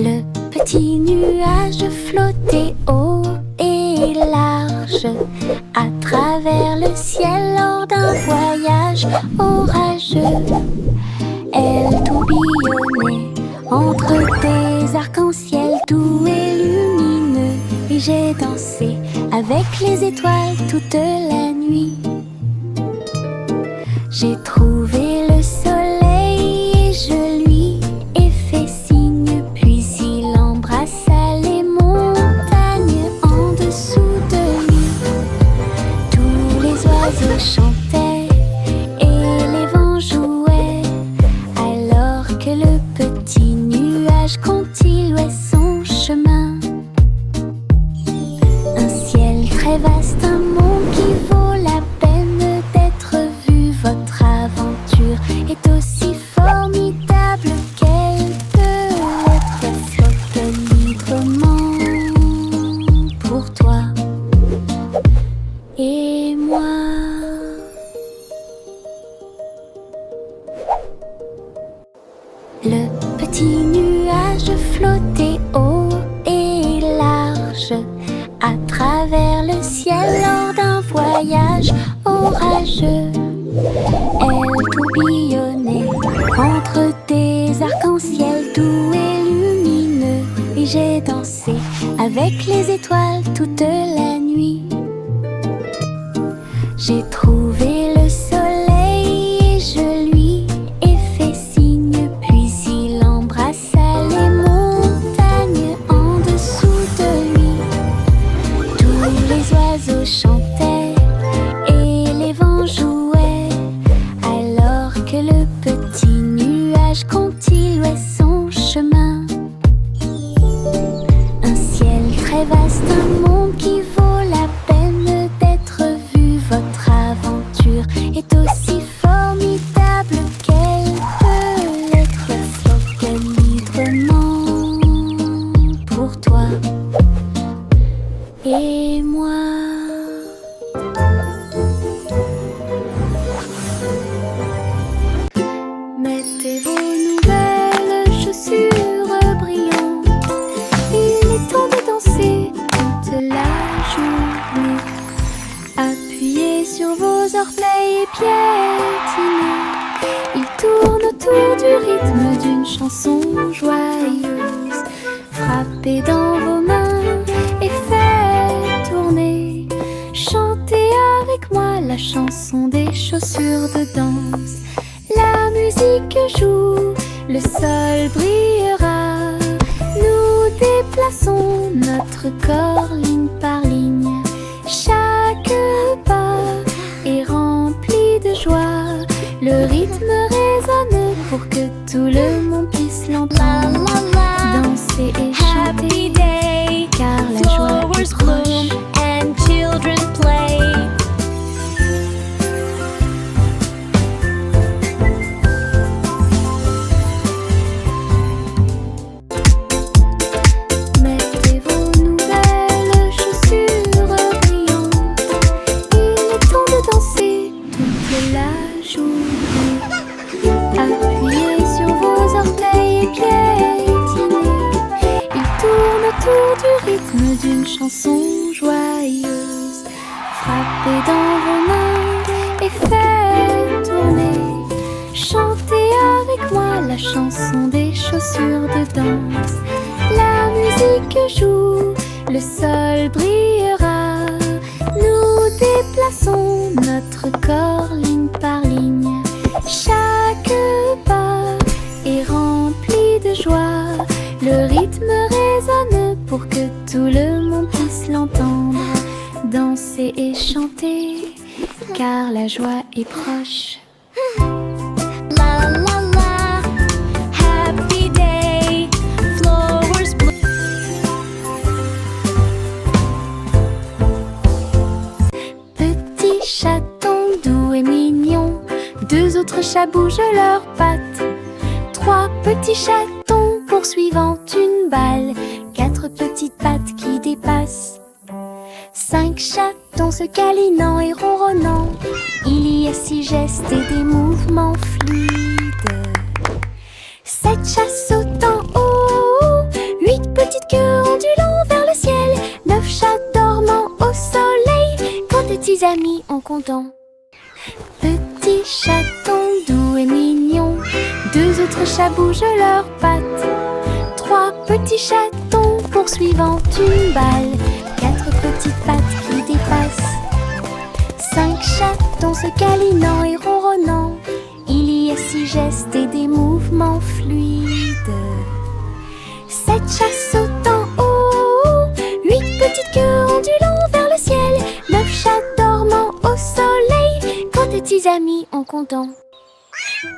Le petit nuage flottait haut et large à travers le ciel lors d'un voyage orageux. Elle tourbillonnait entre des arcs-en-ciel doux et lumineux, et j'ai dansé avec les étoiles toute la nuit. J'ai trouvé le soleil et je lui ai fait signe, puis il embrassa les montagnes en dessous de lui. Tous les oiseaux chantaient et les vents jouaient, alors que le petit nuage continuait son chemin. Un ciel très vaste, un monde qui vaut la peine d'être vu. Votre aventure est aussi formidable qu'elle peut l'être. Elle flotte librement pour toi et moi. Le petit nuage flottait haut et large à travers le ciel lors d'un voyage orageux. Elle tourbillonnait entre des arcs-en-ciel doux et lumineux, et j'ai dansé avec les étoiles toute la nuit. J'ai trouvé le soleil et je lui ai fait signe, puis il embrassa les montagnes en dessous de lui. Tous les oiseaux chantaient et les vents jouaient, alors que le petit nuage continuait son chemin. Un ciel très vaste, un monde qui vaut la peine d'être vu. Votre aventure est aussi formidable qu'elle peut l'être. Elle flotte librement pour toi et moi. Mettez vos nouvelles chaussures brillantes, il est temps de danser toute la journée. Appuyez sur vos orteils et piétinez, ils tournent autour du rythme d'une chanson joyeuse. Frappez dans vos mains et faites tourner, chantez avec moi la chanson des chaussures de danse. La musique joue, le sol brillera, nous déplaçons notre corps ligne par ligne. Chaque pas est rempli de joie, le rythme résonne pour que tout le monde puisse l'entendre. Danser et chanter, car la joie est proche. And children play. Mettez vos nouvelles chaussures brillantes, il est temps de danser toute la journée. Appuyez sur vos orteils et piétinez, ils tournent autour du rythme d'une chanson joyeuse. Frappez dans vos mains et faites tourner, chantez avec moi la chanson des chaussures de danse. La musique joue, le sol brillera, nous déplaçons notre corps ligne par ligne. Chaque pas est rempli de joie, le rythme résonne pour que tout le monde puisse l'entendre. Danser et chanter, car la joie est proche. La la la, happy day, flowers bloom. Petit chaton doux et mignon, deux autres chats bougent leurs pattes. Trois petits chatons poursuivant une balle, quatre petites pattes qui dépassent. 5 chatons se câlinant et ronronnant, il y a 6 gestes et des mouvements fluides. 7 chats sautant haut, petits amis en comptant. Petit chaton doux et mignon, 2 autres chats bougent leurs pattes. 3 petits chatons poursuivant une balle, 4 petites pattes qui dépassent. 5 chatons se câlinant et ronronnant, il y a 6 gestes et des mouvements fluides. 7 chats sautant haut, 8 petites queues ondulant vers le ciel, 9 chats dormant au soleil, quand tes petits amis en comptant.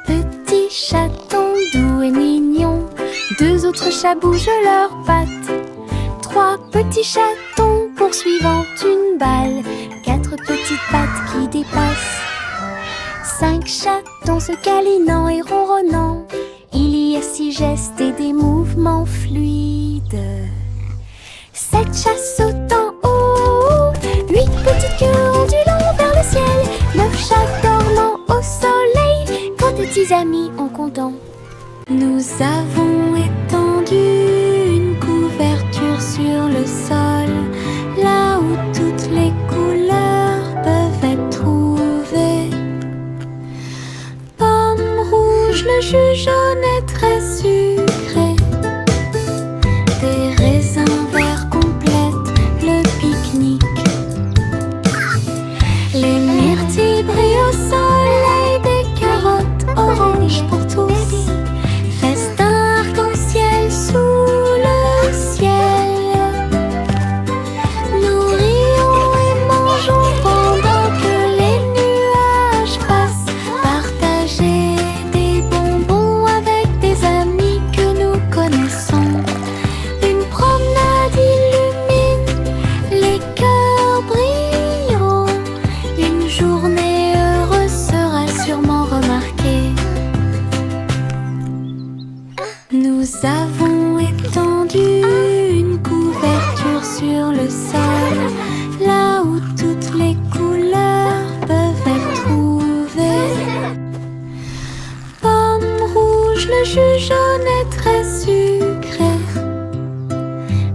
Petit chaton doux et mignon, 2 autres chats bougent leurs pattes. 3 petits chatons poursuivant une balle, 4 petites pattes qui dépassent. 5 chatons se câlinant et ronronnant, il y a 6 gestes et des mouvements fluides. 7 chats sautant haut, 8 petites queues ondulant vers le ciel, 9 chats dormant au soleil, quand tes petits amis en comptant. Nous avons étendu une couverture sur le sol, là où toutes les couleurs peuvent être trouvées. Pomme rouge, le jus jaune est très sucré. Des raisins verts complètent le pique-nique. Les myrtilles brillent au soleil, des carottes oranges pour tous. Festin arc-en-ciel sous le ciel. Nous rions et mangeons pendant que les nuages passent. Partager des bonbons avec des amis que nous connaissons. Une promenade illumine, les cœurs brilleront. Une journée heureuse sera sûrement remarquée. Nous avons étendu une couverture sur le sol, là où toutes les couleurs peuvent être trouvées. Pomme rouge, le jus jaune est très sucré.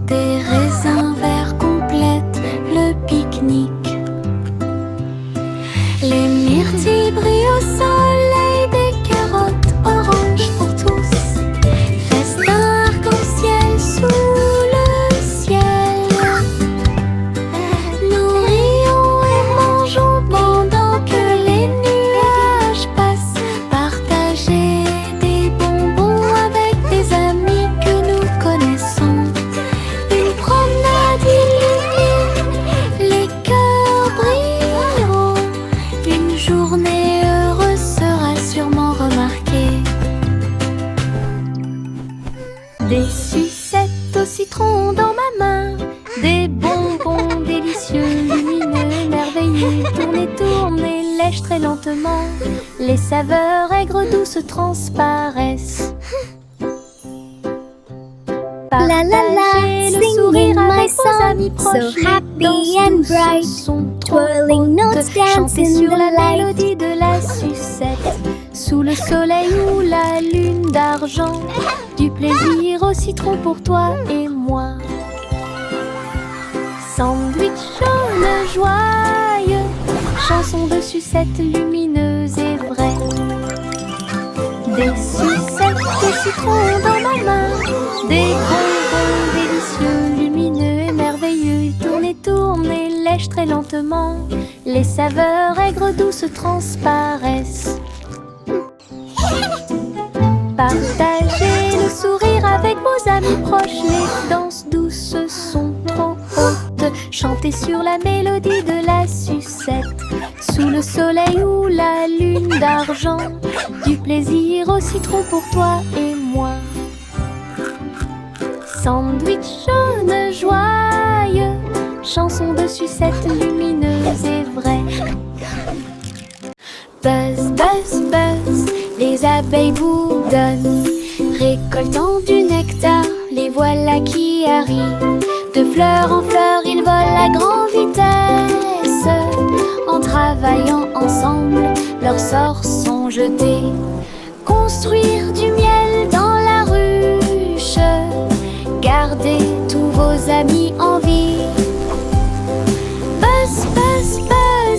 Des raisins verts complètent le pique-nique. Les myrtilles brillent au soleil, des carottes oranges pour tous. Festin arc-en-ciel sous le ciel. Nous rions et mangeons pendant que les nuages passent. Partager des bonbons avec des amis que nous connaissons. Une promenade illumine, les cœurs brilleront. Une journée heureuse sera sûrement remarquée. Des sucettes au citron dans ma main, des bonbons délicieux, lumineux, merveilleux. Tournez, tournez, lèche très lentement, les saveurs aigres douces transparaissent. La la la, Partagez le singing sourire my avec vos song, amis so proches, happy danse and douce, bright, son trop twirling haute, notes dance chantez in sur the la light. mélodie de la sucette, sous le soleil ou la lune d'argent, du plaisir au citron pour toi et moi. Sandwich jaune joyeux, chanson de sucette lumineuse et vraie. Des sucettes de citron dans ma main, des bonbons délicieux, lumineux et merveilleux. Tournez, tournez, lèche très lentement, les saveurs aigres douces transparaissent. Partagez le sourire avec vos amis proches, les danses douces sont trop hautes. Chantez sur la mélodie de la sucette, sous le soleil ou la lune d'argent, du plaisir au citron pour toi et moi. Sandwich jaune joyeux, chanson de sucette lumineuse et vraie. Buzz, buzz, buzz, les abeilles bourdonnent, récoltant du nectar, les voilà qui arrivent. De fleur en fleur, ils volent à grande vitesse. En travaillant ensemble, leurs sorts sont jetés. Construire du miel dans la ruche, gardez tous vos amis en vie. Buzz, buzz, buzz,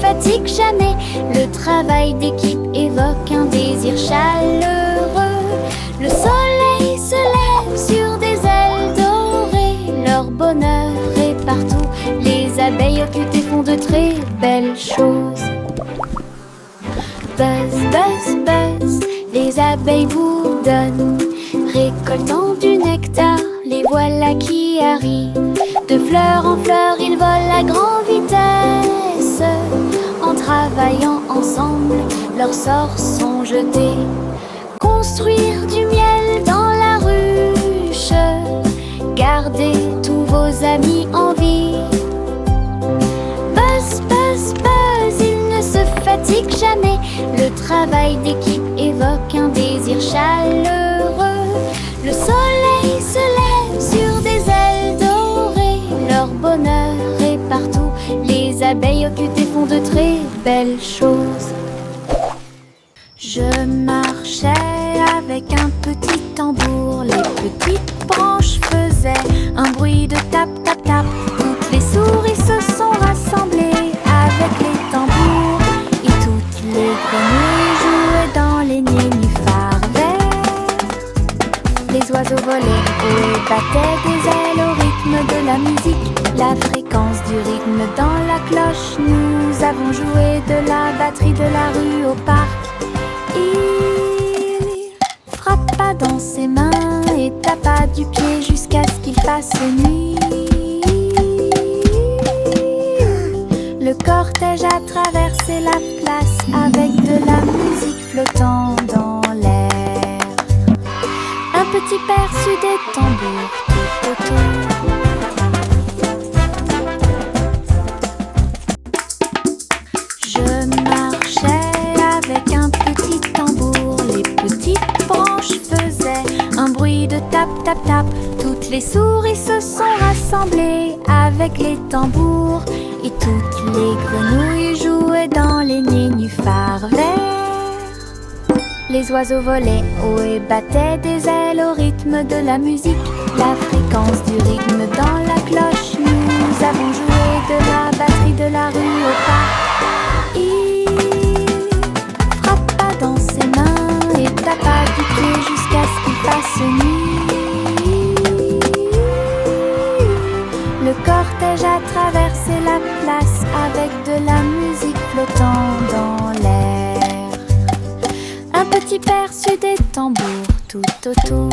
fatigue jamais. Le travail d'équipe évoque un désir chaleureux. Le soleil se lève sur des ailes dorées. Leur bonheur est partout. Les abeilles occupées font de très belles choses. Buzz, buzz, buzz, les abeilles bourdonnent, récoltant du nectar, les voilà qui arrivent. De fleur en fleur, ils volent à grande vitesse. En travaillant ensemble, leurs sorts sont jetés. Construire du miel dans la ruche, garder tous vos amis en vie. Buzz, buzz, buzz, ils ne se fatiguent jamais. Le travail d'équipe évoque un désir chaleureux. Le soleil se lève sur des ailes dorées. Leur bonheur est partout. Les abeilles occupées font de très belles choses. Je marchais avec un petit tambour. Les petites branches faisaient un bruit de tap, tap, tap. Toutes les souris se sont rassemblées avec les tambours. Et toutes les grenouilles jouaient dans les nénuphars verts. Les oiseaux volaient haut et battaient des ailes au rythme de la musique. La fréquence du rythme dans la cloche. Nous avons joué de la batterie de la rue au parc. Il frappa dans ses mains et tapa du pied jusqu'à ce qu'il fasse nuit. Le cortège a traversé la place avec de la musique flottant dans l'air. Un petit perçu des tambours tout autour. Je marchais avec un petit tambour. Les petites branches faisaient un bruit de tap, tap, tap. Toutes les souris se sont rassemblées avec les tambours. Et toutes les grenouilles jouaient dans les nénuphars verts. Les oiseaux volaient haut et battaient des ailes au rythme de la musique. La fréquence du rythme dans la cloche. Nous avons joué de la batterie de la rue au parc. Il frappa dans ses mains et tapa du pied jusqu'à ce qu'il fasse nuit. Le cortège a traversé la place avec de la musique flottant dans l'air. Un petit perçu des tambours tout autour.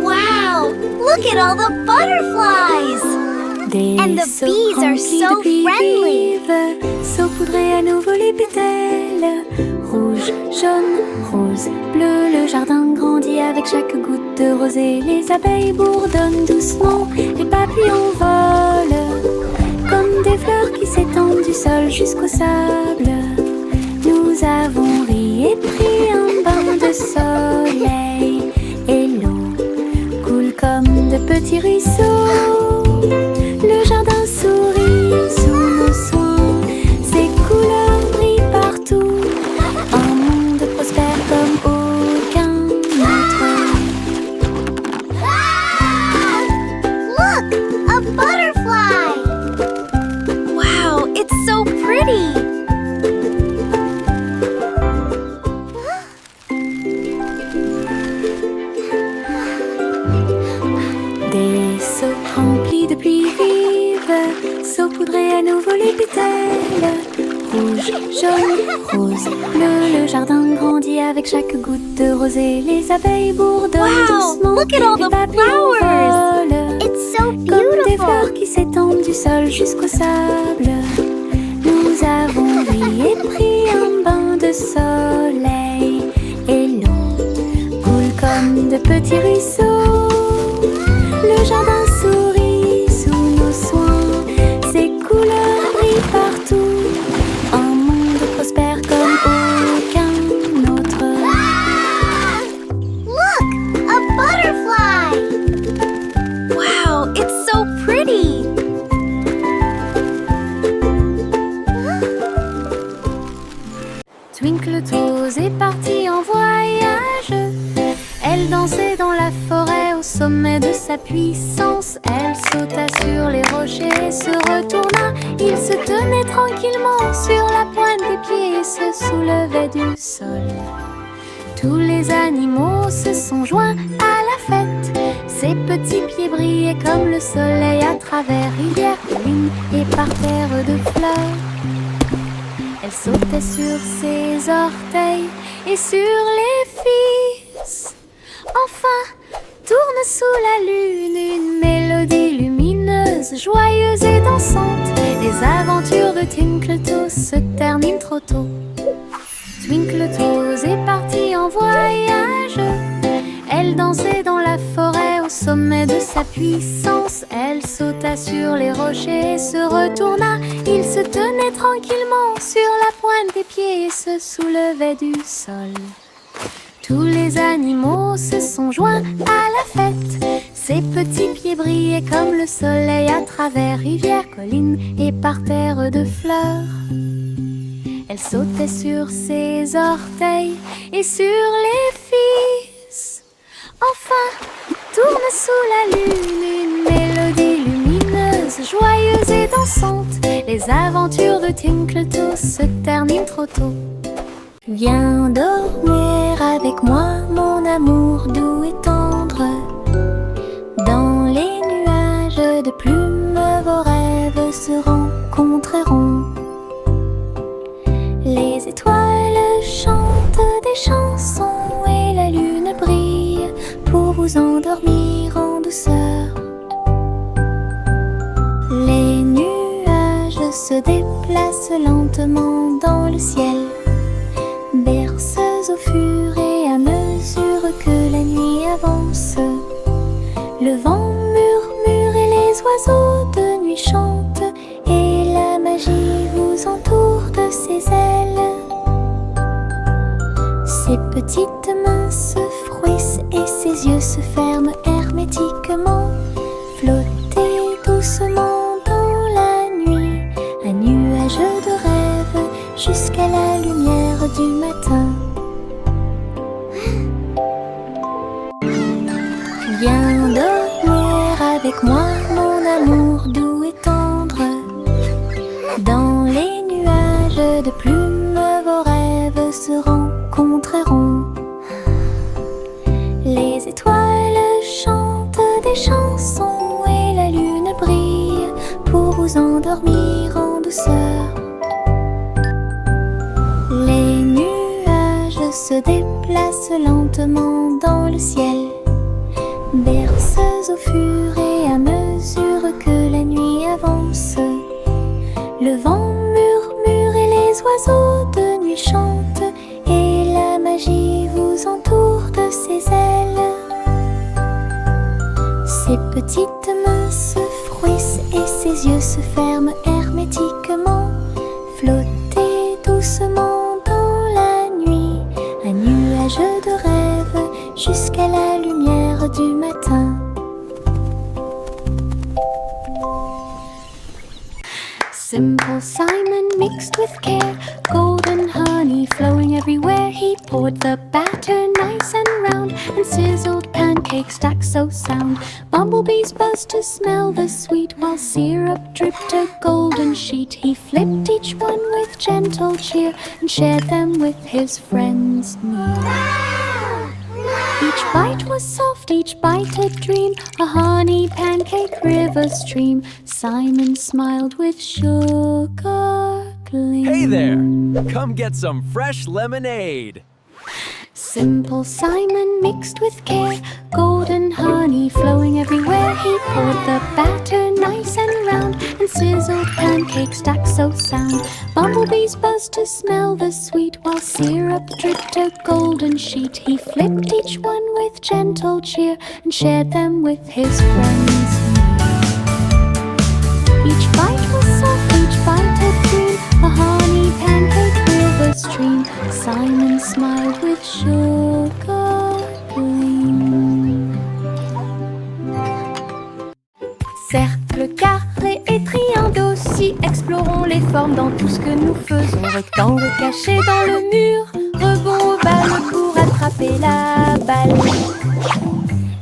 Wow! Look at all the butterflies! And the bees are so friendly! Saupoudrer à nouveau les pétales. Rouge, jaune, rose, bleu. Le jardin grandit avec chaque goutte de rosée. Les abeilles bourdonnent doucement. Les papillons volent comme des fleurs qui s'étendent du sol jusqu'au sable. Nous avons ri et pris un bain de soleil. Et l'eau coule comme de petits ruisseaux. Le jardin sourit sous nos soins. Ses couleurs brillent partout. Un monde prospère comme aucun autre. Look! A butterfly! Wow, it's so pretty! Des seaux remplis de pluie vive, saupoudrer à nouveau les pétales. Rouge, jaune, rose, bleu. Le jardin grandit avec chaque goutte de rosée. Les abeilles bourdonnent Wow, doucement. look at all Les the papillons flowers. volent It's so comme des fleurs beautiful! qui s'étendent du sol jusqu'au sable. Nous avons ri et pris un bain de soleil. Et l'eau coule comme de petits ruisseaux. Le jardin sourit sous nos soins. Ses couleurs brillent partout. Un monde prospère comme aucun autre. Look! A butterfly! Wow, it's so pretty! Twinkle Toes est partie en voyage. Elle dansait dans la forêt au sommet de sa puissance. Elle sauta sur les rochers et se retourna. Il se tenait tranquillement sur la pointe des pieds et se soulevait du sol. Tous les animaux se sont joints à la fête. Ses petits pieds brillaient comme le soleil à travers rivières, collines et parterres de fleurs. Elle sautait sur ses orteils et sur les fils. Enfin, tourne sous la lune une mélodie lumineuse, joyeuse et dansante. Les aventures de Twinkle Toes se terminent trop tôt. Twinkle Toes est partie en voyage. Elle dansait dans la forêt au sommet de sa puissance. Elle sauta sur les rochers et se retourna. Il se tenait tranquillement sur la pointe des pieds et se soulevait du sol. Tous les animaux se sont joints à la fête. Ses petits pieds brillaient comme le soleil à travers rivières, collines et parterres de fleurs. Elle sautait sur ses orteils et sur les fils. Enfin, tourne sous la lune une mélodie lumineuse, joyeuse et dansante. Les aventures de Twinkle Toes se terminent trop tôt. Viens dormir avec moi, mon amour doux et tendre. Dans les nuages de plumes, vos rêves se rencontreront. Les étoiles chantent des chansons et la lune brille pour vous endormir en douceur. Les nuages se déplacent lentement dans le ciel, berceuses au fur et à mesure que la nuit avance. Le vent murmure et les oiseaux de nuit chantent, et la magie vous entoure de ses ailes. Ses petites mains se frouissent et ses yeux se ferment hermétiquement. Flottez doucement dans la nuit, un nuage de rêve jusqu'à la lumière du matin. Viens dormir avec moi, mon amour doux et tendre. Dans les nuages de plumes, vos rêves se rencontreront. Les étoiles chantent des chansons et la lune brille pour vous endormir en douceur. Les nuages se déplacent lentement dans le ciel, berceuses au fur et à mesure que la nuit avance. Le vent murmure et les oiseaux de nuit chantent, et la magie vous entoure de ses ailes. Ses petites mains se frouissent et ses yeux se ferment hermétiquement. Flottez doucement dans la nuit, un nuage de rêve jusqu'à la lumière du matin. Simple Simon mixed with care, golden honey flowing everywhere. He poured the batter nice and round, and sizzled pancakes stacked so sound. Bumblebees buzzed to smell the sweet, while syrup dripped a golden sheet. He flipped each one with gentle cheer, and shared them with his friends near. Each bite was soft, each bite a dream, a honey pancake river stream. Simon smiled with sugar gleam. Hey there! Come get some fresh lemonade! Simple Simon mixed with care, golden honey flowing everywhere. He poured the batter nice and round, and sizzled pancakes stacked so sound. Bumblebees buzzed to smell the sweet, while syrup dripped a golden sheet. He flipped each one with gentle cheer, and shared them with his friends. Each bite was soft, each bite a dream, a honey pancake river stream. Simon smiled with sugar gleam. Cercle, carré et triangle aussi, explorons les formes dans tout ce que nous faisons. Rectangle caché dans le mur, rebond aux balles pour attraper la balle.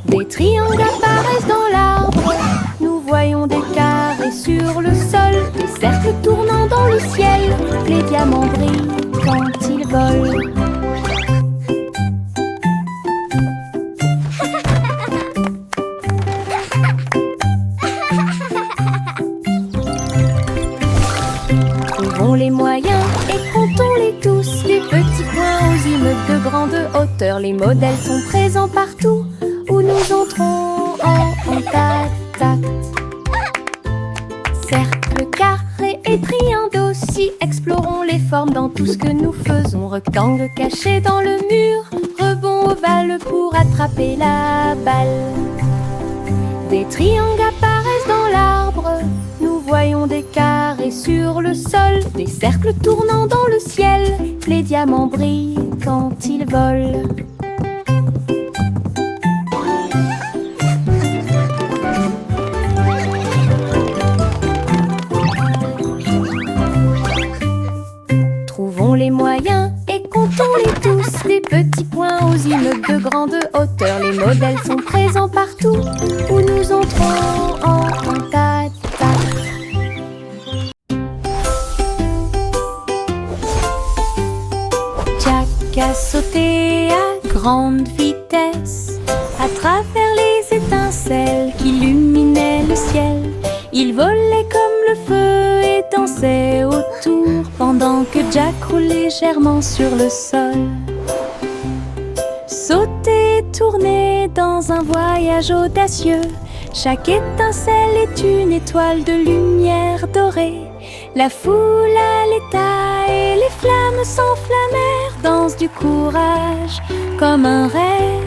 Des triangles apparaissent dans l'arbre. Nous voyons des carrés sur le sol, des cercles tournant dans le ciel. Les diamants brillent quand ils volent. Trouvons les moyens et comptons-les tous. Des petits points aux immeubles de grande hauteur. Les modèles sont présents partout où nous entrons en contact. Cercle, carré et triangle aussi. Explorons les formes dans tout ce que nous faisons. Rectangle caché dans le mur, rebond ovale pour attraper la balle. Des triangles apparaissent dans l'arbre. Nous voyons des carrés sur le sol, des cercles tournant dans le ciel. Les diamants brillent quand ils volent. Trouvons les moyens et comptons-les tous. Des petits points aux immeubles de grande hauteur. Les modèles sont présents partout où nous entrons en contact. Jack a sauté à grande vitesse à travers les étincelles qui illuminaient le ciel. Il volait comme le feu et dansait autour pendant que Jack roule légèrement sur le sol. Sauter, tourner dans un voyage audacieux. Chaque étincelle est une étoile de lumière dorée. La foule à l'état et les flammes s'enflammèrent. Danse du courage comme un rêve.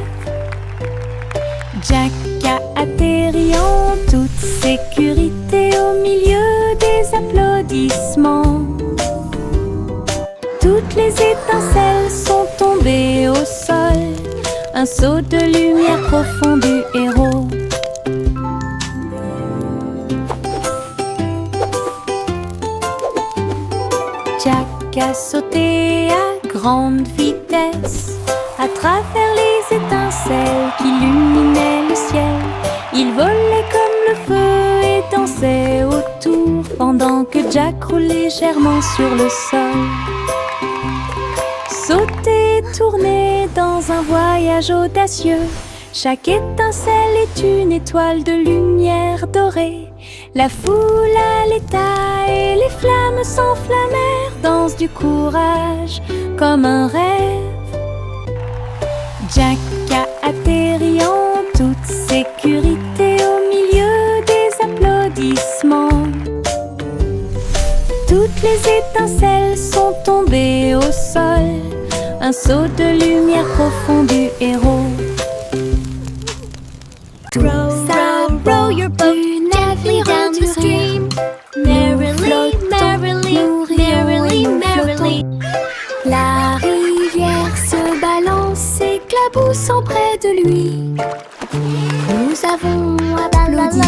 Jack a atterri en toute sécurité au milieu des applaudissements. Toutes les étincelles sont tombées au sol. Un saut de lumière profond du héros. Jack a sauté à grande vitesse à travers les étincelles qui illuminaient le ciel. Il volait comme le feu et dansait autour pendant que Jack roule légèrement sur le sol. Sauter, tourner dans un voyage audacieux. Chaque étincelle est une étoile de lumière dorée. La foule à l'état et les flammes s'enflammèrent. Danse du courage comme un rêve. Jack a atterri en toute sécurité au milieu des applaudissements. Toutes les étincelles sont tombées au sol. Un saut de lumière profond du héros. Row your boat gently down the stream. Merrily, merrily, merrily, merrily. La rivière se balance, éclaboussant près de lui. Nous avons applaudi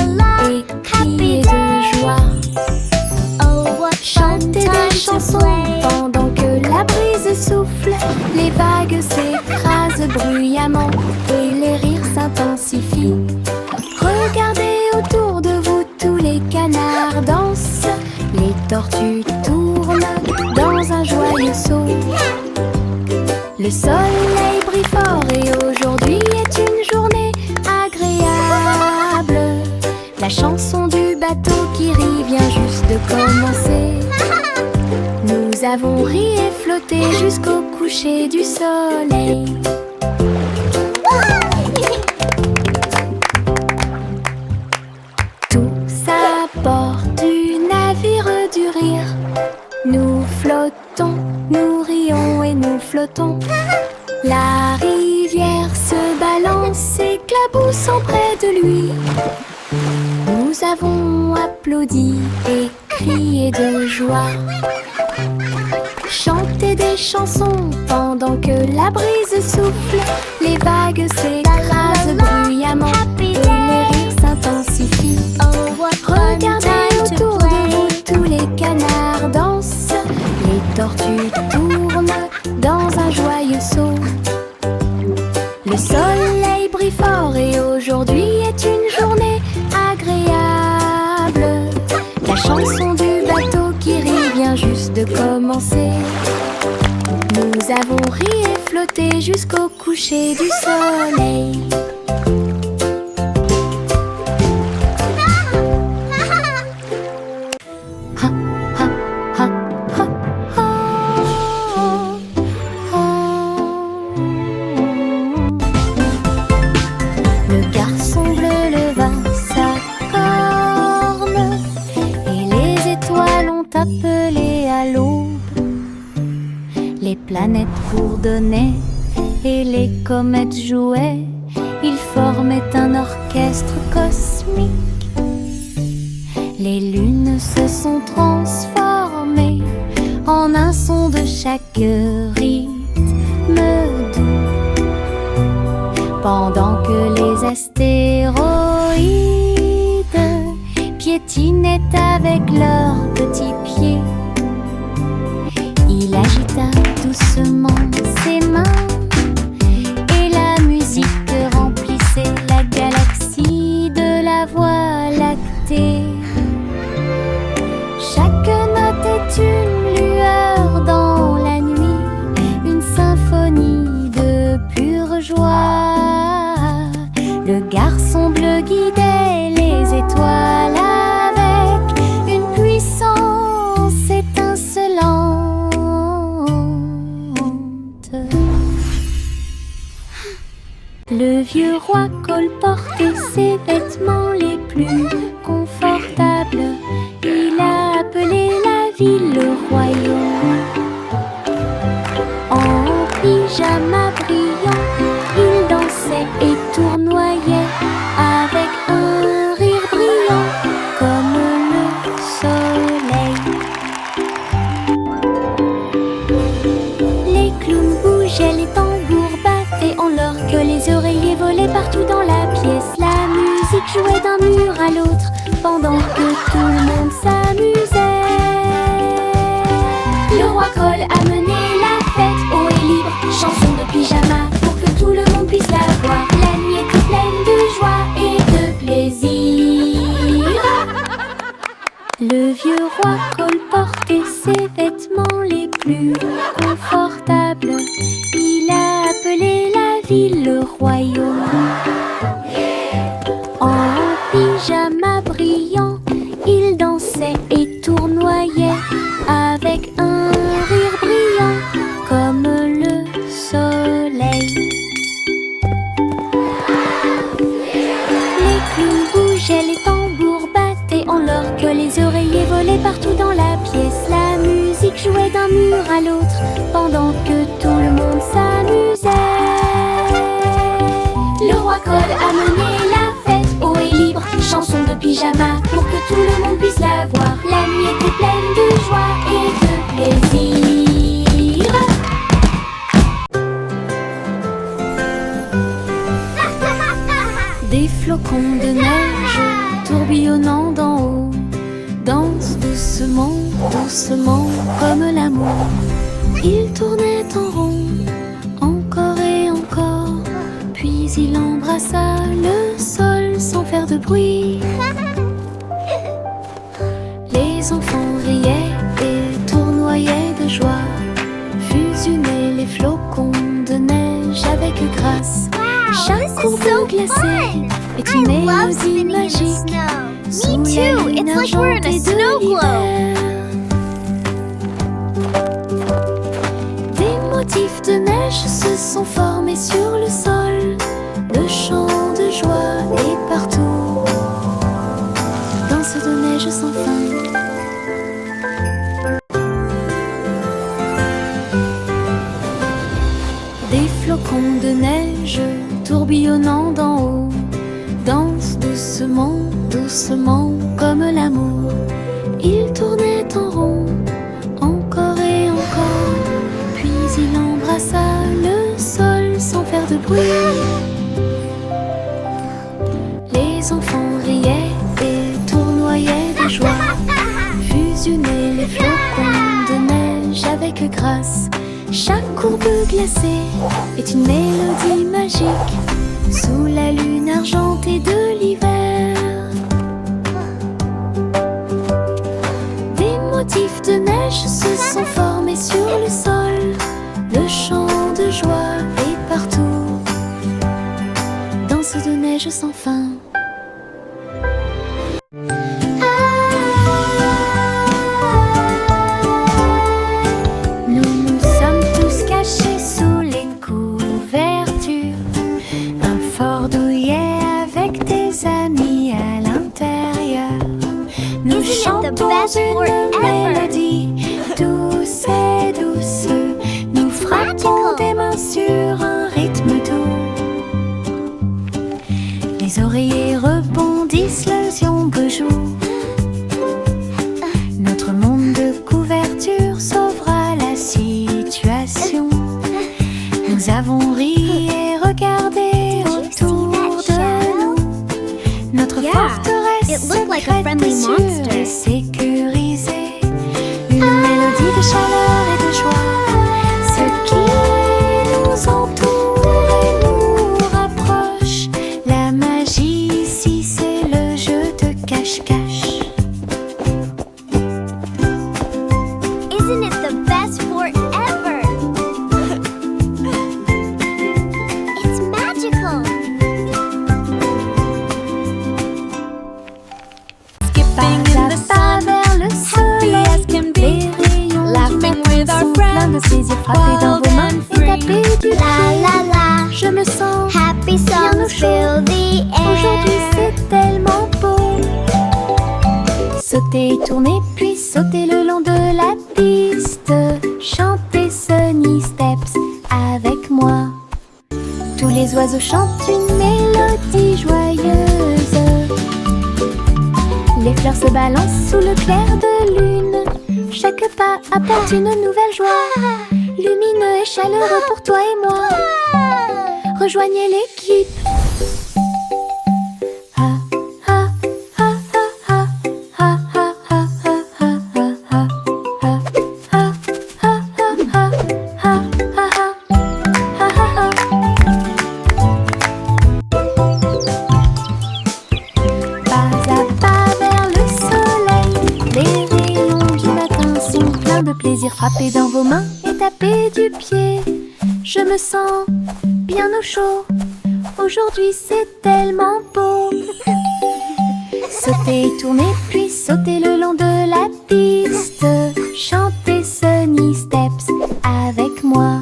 et crié de joie. Oh, what fun Chanté time des to chansons play. pendant que la brise souffle. Les vagues s'écrasent bruyamment et les rires s'intensifient. Regardez autour de vous, tous les canards dansent. Les tortues tournent dans un joyeux saut. Le soleil brille fort et aujourd'hui est une journée agréable. La chanson du bateau qui rit vient juste de commencer. Nous avons ri et flotté jusqu'au coucher du soleil. Tous à bord du navire du rire. Nous flottons, nous rions et nous flottons. La rivière se balance, éclaboussant près de lui. Nous avons applaudi et crié de joie. Chanté des chansons pendant que la brise souffle. Les vagues s'écrasent bruyamment et les rires s'intensifient. Oh, what fun Regardez time to autour de play. vous, tous les canards dansent. Les tortues tournent dans un joyeux saut. Le soleil brille fort et aujourd'hui chanter jusqu'au coucher du soleil. Les planètes bourdonnaient et les comètes jouaient. Ils formaient un orchestre cosmique. Les lunes se sont transformées en un son de chaque rythme doux, pendant que les astéroïdes piétinaient avec leurs petits pieds. Il agita doucement ses mains et la musique remplissait la galaxie de la Voie lactée. Chaque note est une lueur dans la nuit, une symphonie de pure joie. Le garçon bleu guidait les étoiles avec une puissance étincelante. Le vieux roi colportait ses vêtements les plus confortables. Il a appelé la ville le royaume. En pyjama brillant, il dansait et tournoyait avec un rire brillant comme le soleil. Les clowns bougeaient, les tambours battaient en l'or que les oreillers volaient partout dans la pièce. La musique jouait d'un mur à l'autre pendant que tout le monde s'amusait. Le roi Cole a mené la fête haut et libre, chanson de pyjama pour que tout le monde puisse la voir. La nuit était pleine de joie et de plaisir. Le vieux roi Cole portait ses vêtements les plus confortables. Il a appelé la ville le royaume. En pyjama brillant, il dansait et tournoyait avec un rire brillant comme le soleil. Les clowns bougeaient, les tambours battaient en l'or que les oreillers volaient partout dans la pièce. La musique jouait d'un mur à l'autre pendant que tout le monde s'amusait. Le roi Cole a mené la fête haut et libre, chanson de pyjama pour que tout le monde puisse la voir. La nuit était pleine de joie et de plaisir. Des flocons de neige tourbillonnant d'en haut dansent doucement, doucement comme l'amour. Ils tournaient en rond, encore et encore, puis il embrassa le sol sans faire de bruit. Les enfants riaient et tournoyaient de joie, fusionnaient les flocons de neige avec grâce. Chaque courbe glacée est une mélodie magique sous la lune argentée de l'hiver. Des motifs de neige se sont formés sur le sol. Le chant de joie est partout. Danse de neige sans fin. Des flocons de neige tourbillonnant d'en haut dansent doucement, doucement comme l'amour. Ils tournaient en rond, encore et encore, puis il embrassa le sol sans faire de bruit. Les enfants riaient et tournoyaient de joie, fusionnaient les flocons de neige avec grâce. Chaque courbe glacée est une mélodie magique sous la lune argentée de l'hiver. Des motifs de neige se sont formés sur le sol. Le chant de joie voyage sans fin. Nous nous sommes tous cachés sous les couvertures. Un fort douillet avec des amis à l'intérieur. Nous chantons une mélodie douce et douce. Nous frappons des mains sur un rythme doux. Les oreillers rebondissent, les ombres jouent. Notre monde de couverture sauvera la situation. Nous avons ri et regardé autour de nous. Notre forteresse secrète est sûre et sécurisée. Une mélodie de chaleur et de joie. Ce qui nous entoure et nous rapproche. La magie ici, c'est le jeu de cache-cache. Isn't it the best forever? It's magical. Skipping in the sun, vers le soleil, as can be. les rayons Laughing du with matin our sont pleins de friends, plaisir. Frapper dans vos mains et free. taper du pied. La. Je me sens Happy bien au songs chaud. fill the air. Aujourd'hui c'est tellement beau. Sauter, tourner, puis sauter le long de la piste. Chanter Sunny Steps avec moi. Tous les oiseaux chantent une mélodie joyeuse. Les fleurs se balancent sous le clair de lune. Chaque pas apporte une nouvelle joie. Lumineux et chaleureux pour toi et moi. Rejoignez l'équipe. Ah, ah, ah, ah, ah, ah, ah, ah, ah, ah, ah, ah, ah, ah, ah, ah, ah. Pas à pas vers le soleil, les rayons du matin sont pleins de plaisir. Frappez dans vos mains et tapez du pied. Je me sens bien au chaud. Aujourd'hui c'est tellement beau. Sauter, tourner, puis sauter le long de la piste. Chanter Sunny Steps avec moi.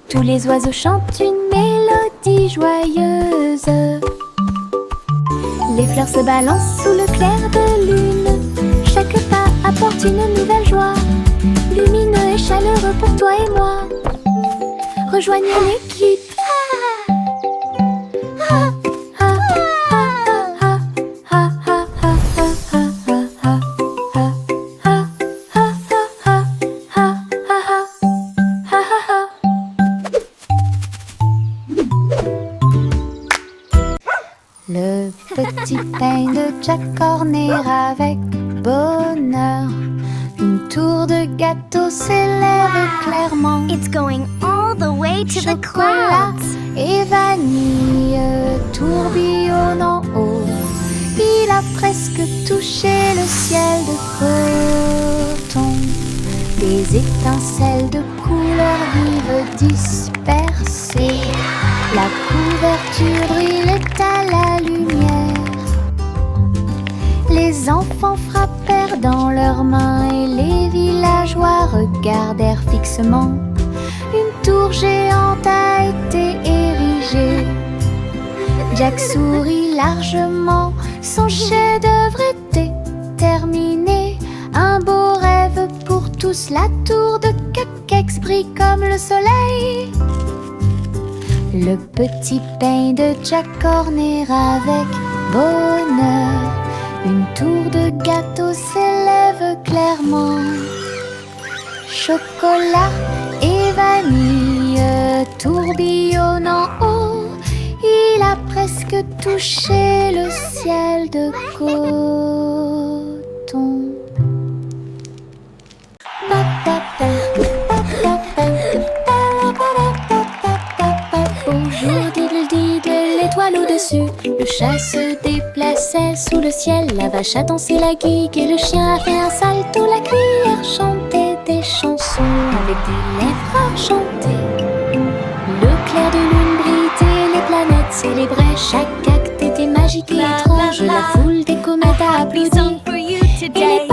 Tous les oiseaux chantent une mélodie joyeuse. Les fleurs se balancent sous le clair de lune. Chaque pas apporte une nouvelle joie. Lumineux et chaleureux pour toi et moi. Rejoignez l'équipe. Le petit pain de Jack Horner avec bonheur. Une tour de gâteau s'élève clairement. It's going all the way to the Chocolat clouds. et vanille tourbillonnent en haut. Il a presque touché le ciel de coton. Des étincelles de couleurs vives dispersées. La couverture brille à la lumière. Les enfants frappèrent dans leurs mains et les villageois regardèrent fixement. Une tour géante a été érigée. Jack sourit largement, son chef-d'œuvre était terminé. Un beau rêve pour tous, la tour de Cupcakes brille comme le soleil. Le petit pain de Jack Horner avec bonheur. Une tour de gâteau s'élève clairement. Chocolat et vanille tourbillonnent en haut. Il a presque touché le ciel de coton. Bonjour diddle de l'étoile au-dessus. Le chat se déplaçait sous le ciel. La vache a dansé la gigue et le chien a fait un salto. La cuillère chantait des chansons avec des lèvres enchantées. Le clair de lune brillait, les planètes célébraient chaque magique et étrange, la foule des comètes a applaudi. Et les